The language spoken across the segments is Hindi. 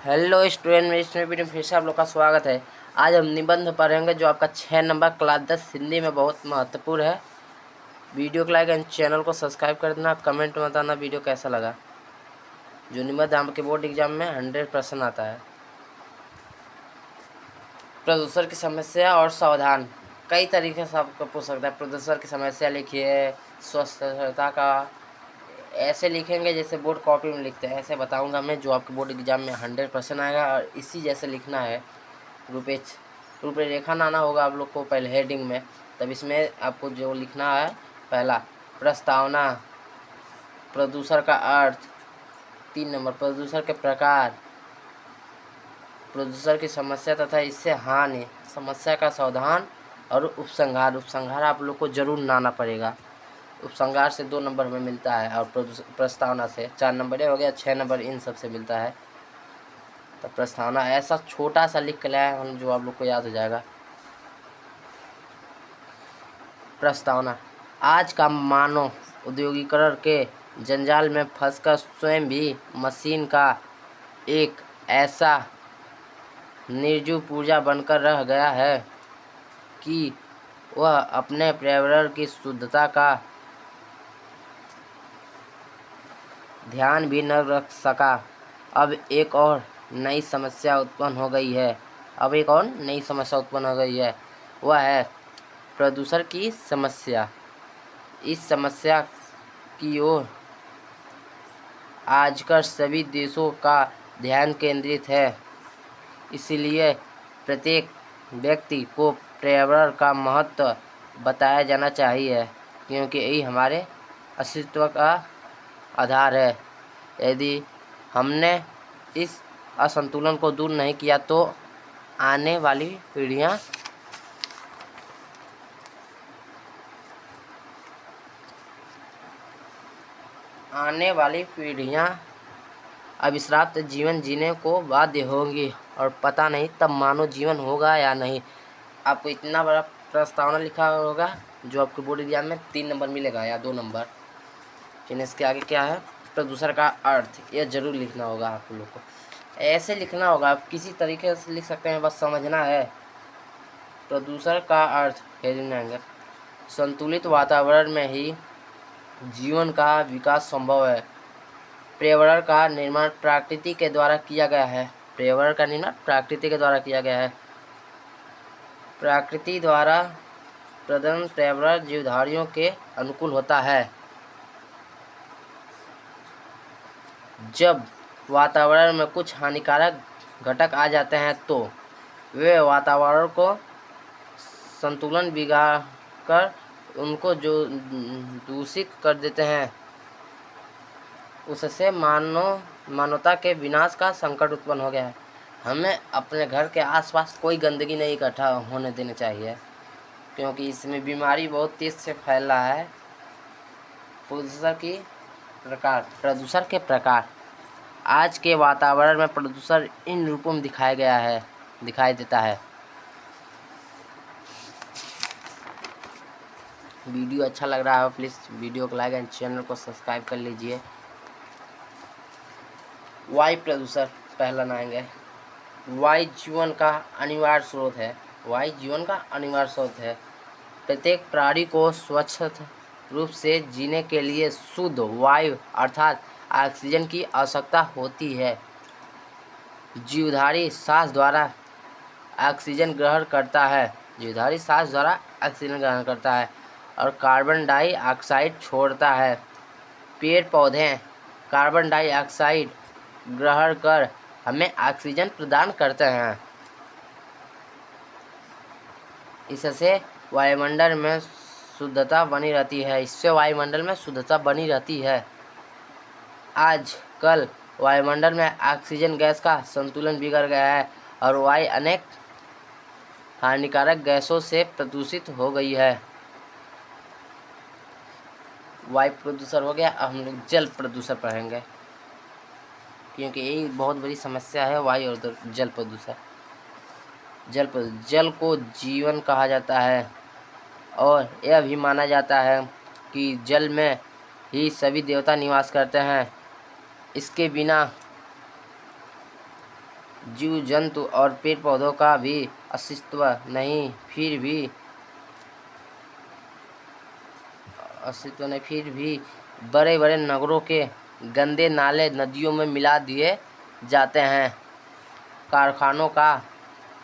हेलो स्टूडेंट, में इसमें वीडियो में फिर से आप लोग का स्वागत है। आज हम निबंध पढ़ेंगे जो आपका 6 नंबर क्लास 10 हिंदी में बहुत महत्वपूर्ण है। वीडियो को लाइक एंड चैनल को सब्सक्राइब कर देना। कमेंट में बताना वीडियो कैसा लगा। जो निबंध आपके बोर्ड एग्जाम में 100% आता है। प्रदूषण की समस्या और सावधान। कई तरीके से आपको पूछ सकता है। प्रदूषण की समस्या लिखिए, स्वच्छता का ऐसे लिखेंगे जैसे बोर्ड कॉपी में लिखते हैं, ऐसे बताऊंगा मैं जो आपके बोर्ड एग्जाम में 100% आएगा। और इसी जैसे लिखना है। रूपरेखा आना होगा आप लोग को पहले हेडिंग में। तब इसमें आपको जो लिखना है, पहला प्रस्तावना, प्रदूषण का अर्थ, 3 नंबर प्रदूषण के प्रकार, प्रदूषण की समस्या तथा इससे हानि, समस्या का सावधान और उपसंहार। उपसंहार आप लोग को जरूर लाना पड़ेगा। उपसंहार से 2 नंबर में मिलता है और प्रस्तावना से 4 नंबर हो गया। 6 नंबर इन सब से मिलता है। तो प्रस्तावना ऐसा छोटा सा लिख के लाए हम जो आप लोग को याद हो जाएगा। प्रस्तावना। आज का मानव औद्योगिकरण के जंजाल में फंसकर स्वयं भी मशीन का एक ऐसा निर्जीव पुर्जा बनकर रह गया है कि वह अपने पर्यावरण की शुद्धता का ध्यान भी न रख सका। अब एक और नई समस्या उत्पन्न हो गई है। वह है प्रदूषण की समस्या। इस समस्या की ओर आजकल सभी देशों का ध्यान केंद्रित है। इसलिए प्रत्येक व्यक्ति को पर्यावरण का महत्व बताया जाना चाहिए, क्योंकि यही हमारे अस्तित्व का आधार है। यदि हमने इस असंतुलन को दूर नहीं किया तो आने वाली पीढ़ियाँ अविश्रांत जीवन जीने को बाध्य होंगी और पता नहीं तब मानव जीवन होगा या नहीं। आपको इतना बड़ा प्रस्तावना लिखा होगा जो आपके बोर्ड एग्जाम में 3 नंबर मिलेगा या 2 नंबर। फिर इसके आगे क्या है, प्रदूषण का अर्थ, यह जरूर लिखना होगा आप लोग को। ऐसे लिखना होगा, आप किसी तरीके से लिख सकते हैं, बस समझना है। प्रदूषण का अर्थ हेडिंग, संतुलित वातावरण में ही जीवन का विकास संभव है। पर्यावरण का निर्माण प्रकृति के द्वारा किया गया है। प्रकृति द्वारा प्रदत्त पर्यावरण जीवधारियों के अनुकूल होता है। जब वातावरण में कुछ हानिकारक घटक आ जाते हैं तो वे वातावरण को संतुलन बिगाड़कर उनको जो दूषित कर देते हैं। उससे मानवता के विनाश का संकट उत्पन्न हो गया है। हमें अपने घर के आसपास कोई गंदगी नहीं इकट्ठा होने देनी चाहिए, क्योंकि इसमें बीमारी बहुत तेज से फैल रहा है। प्रदूषण के प्रकार। आज के वातावरण में प्रदूषण इन रूपों में दिखाई देता है। वीडियो अच्छा लग रहा है प्लीज़ वीडियो को लाइक एंड चैनल को सब्सक्राइब कर लीजिए। वायु प्रदूषण पहला लाएंगे। वायु जीवन का अनिवार्य स्रोत है। प्रत्येक प्राणी को स्वच्छ रूप से जीने के लिए शुद्ध वायु अर्थात ऑक्सीजन की आवश्यकता होती है। जीवधारी सांस द्वारा ऑक्सीजन ग्रहण करता है और कार्बन डाइऑक्साइड छोड़ता है। पेड़ पौधे कार्बन डाइऑक्साइड ग्रहण कर हमें ऑक्सीजन प्रदान करते हैं। इससे वायुमंडल में शुद्धता बनी रहती है। आजकल वायुमंडल में ऑक्सीजन गैस का संतुलन बिगड़ गया है और वायु अनेक हानिकारक गैसों से प्रदूषित हो गई है। वायु प्रदूषण हो गया। अब हम लोग जल प्रदूषण पढ़ेंगे, क्योंकि यही बहुत बड़ी समस्या है, वायु और जल प्रदूषण। जल को जीवन कहा जाता है और यह भी माना जाता है कि जल में ही सभी देवता निवास करते हैं। इसके बिना जीव जंतु और पेड़ पौधों का भी अस्तित्व नहीं, फिर भी बड़े बड़े नगरों के गंदे नाले नदियों में मिला दिए जाते हैं। कारखानों का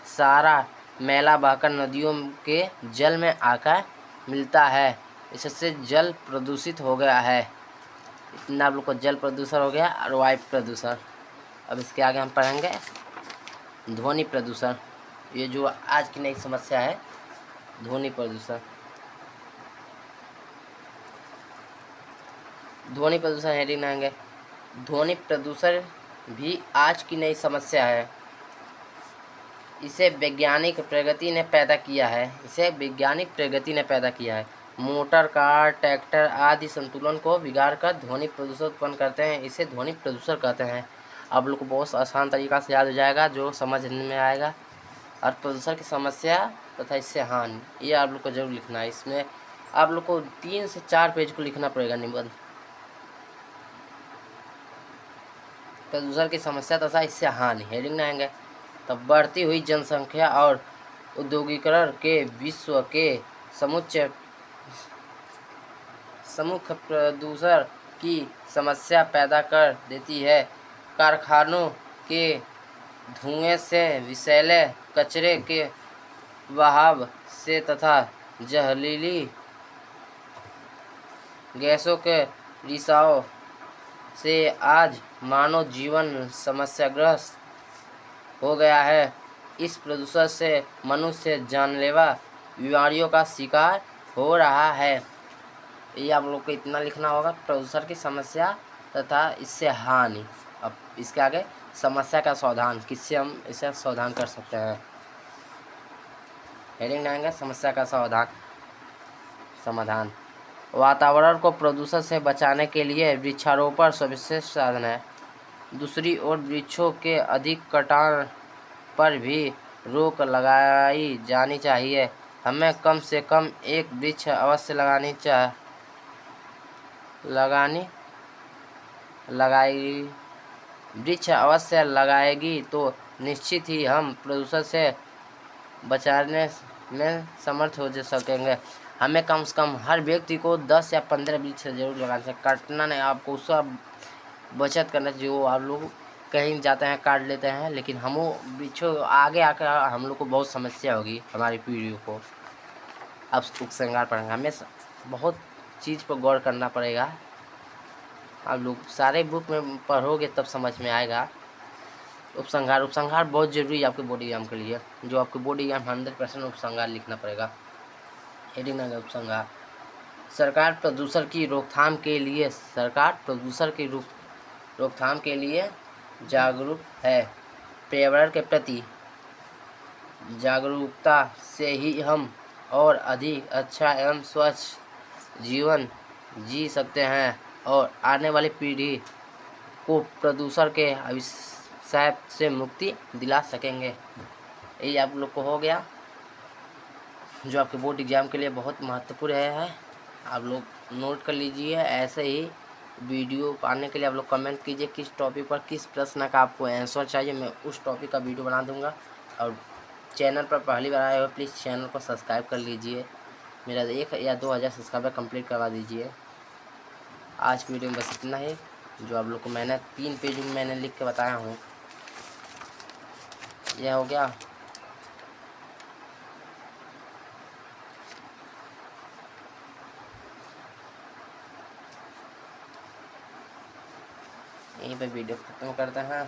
सारा मैला बहकर नदियों के जल में आकर मिलता है। इससे जल प्रदूषित हो गया है। इतना आप लोग को जल प्रदूषण हो गया और वायु प्रदूषण। अब इसके आगे हम पढ़ेंगे ध्वनि प्रदूषण। ये जो आज की नई समस्या है, ध्वनि प्रदूषण। ध्वनि प्रदूषण हेडिंग आएंगे। ध्वनि प्रदूषण भी आज की नई समस्या है। इसे वैज्ञानिक प्रगति ने पैदा किया है। मोटर कार, ट्रैक्टर आदि संतुलन को बिगाड़कर ध्वनि प्रदूषण उत्पन्न करते हैं। इसे ध्वनि प्रदूषण कहते हैं। आप लोग को बहुत आसान तरीका से याद हो जाएगा, जो समझने में आएगा। और प्रदूषण की समस्या तथा इससे हानि, ये आप लोग को जरूर लिखना है। इसमें आप लोग को 3 से 4 पेज को लिखना पड़ेगा निबंध। प्रदूषण की समस्या तथा इससे हानि हेडिंग में आएंगे। तब बढ़ती हुई जनसंख्या और औद्योगिकरण के विश्व के समुख प्रदूषण की समस्या पैदा कर देती है। कारखानों के धुएं से, विषैले कचरे के बहाव से तथा जहरीली गैसों के रिसाव से आज मानव जीवन समस्याग्रस्त हो गया है। इस प्रदूषण से मनुष्य जानलेवा बीमारियों का शिकार हो रहा है। ये आप लोग को इतना लिखना होगा, प्रदूषण की समस्या तथा इससे हानि। अब इसके आगे समस्या का समाधान, किससे हम इसे समाधान कर सकते हैं। हेडिंग आएंगे समस्या का समाधान। वातावरण को प्रदूषण से बचाने के लिए वृक्षारोपण सर्वश्रेष्ठ साधन है। दूसरी ओर वृक्षों के अधिक कटान पर भी रोक लगाई जानी चाहिए। हमें कम से कम एक वृक्ष अवश्य लगाएगी तो निश्चित ही हम प्रदूषण से बचाने में समर्थ हो सकेंगे। हमें कम से कम हर व्यक्ति को 10 या 15 वृक्ष जरूर लगाना चाहिए। काटना नहीं, आपको उसका बचत करना चाहिए। जो आप लोग कहीं जाते हैं काट लेते हैं, लेकिन हम वो वृक्षों आगे आकर हम लोग को बहुत समस्या होगी, हमारी पीढ़ियों को। अब उपसंहार पढ़ेंगे। हमें बहुत चीज़ पर गौर करना पड़ेगा। आप लोग सारे बुक में पढ़ोगे तब समझ में आएगा। उपसंहार बहुत ज़रूरी है आपके बोर्ड एग्जाम के लिए। जो आपके बोर्ड एग्जाम 100% उपसंहार लिखना पड़ेगा। हेडिंग है उपसंहार। सरकार प्रदूषण की रोकथाम के लिए जागरूक है। पर्यावरण के प्रति जागरूकता से ही हम और अधिक अच्छा एवं स्वच्छ जीवन जी सकते हैं और आने वाली पीढ़ी को प्रदूषण के अभिशाप से मुक्ति दिला सकेंगे। यही आप लोग को हो गया, जो आपके बोर्ड एग्जाम के लिए बहुत महत्वपूर्ण है। आप लोग नोट कर लीजिए। ऐसे ही वीडियो पाने के लिए आप लोग कमेंट कीजिए किस टॉपिक पर, किस प्रश्न का आपको आंसर चाहिए। मैं उस टॉपिक का वीडियो बना दूंगा। और चैनल पर पहली बार आए हो प्लीज़ चैनल को सब्सक्राइब कर लीजिए। मेरा 1 या 2 हज़ार सब्सक्राइबर कंप्लीट करवा दीजिए। आज की वीडियो में बस इतना ही। जो आप लोग को मैंने 3 पेज में मैंने लिख के बताया हूँ, यह हो गया। यहीं पे वीडियो खत्म करते हैं।